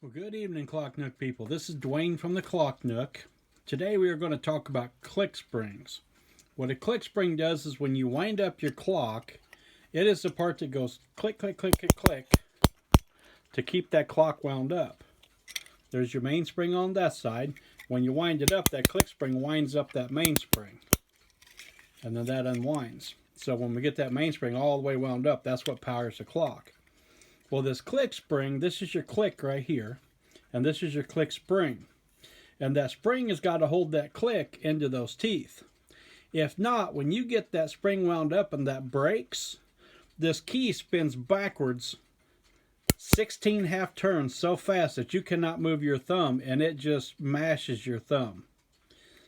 Well, good evening, Clock Nook people. This is Dwayne from the Clock Nook. Today we are going to talk about click springs. What a click spring does is when you wind up your clock, it is the part that goes click, click, click, click, click to keep that clock wound up. There's your mainspring on that side. When you wind it up, that click spring winds up that mainspring. And then that unwinds. So when we get that mainspring all the way wound up, that's what powers the clock. Well, this click spring, this is your click right here, and this is your click spring. And that spring has got to hold that click into those teeth. If not, when you get that spring wound up and that breaks, this key spins backwards 16 half turns so fast that you cannot move your thumb, and it just mashes your thumb.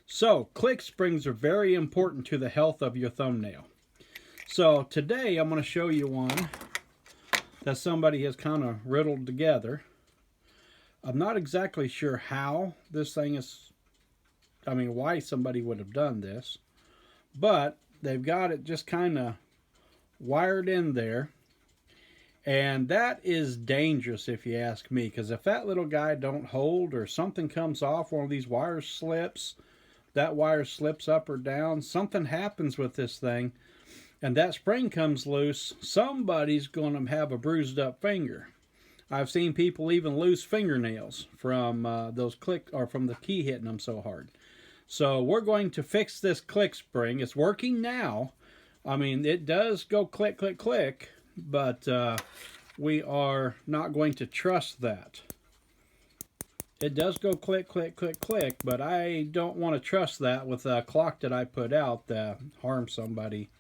So, click springs are very important to the health of your thumbnail. So, today I'm going to show you one that somebody has kind of riddled together. I'm not exactly sure how this thing is, why somebody would have done this, but they've got it just kind of wired in there, and that is dangerous if you ask me, because if that little guy don't hold or something comes off, one of these wires slips, that wire slips up or down, something happens with this thing, and that spring comes loose, somebody's going to have a bruised up finger. I've seen people even lose fingernails from those click, or from the key hitting them so hard. So we're going to fix this click spring. It's working now. It does go click, click, click, but we are not going to trust that. It does go click, click, click, click, but I don't want to trust that with a clock that I put out that harms somebody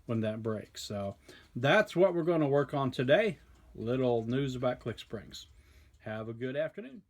when that breaks. So that's what we're going to work on today. Little news about click springs. Have a good afternoon.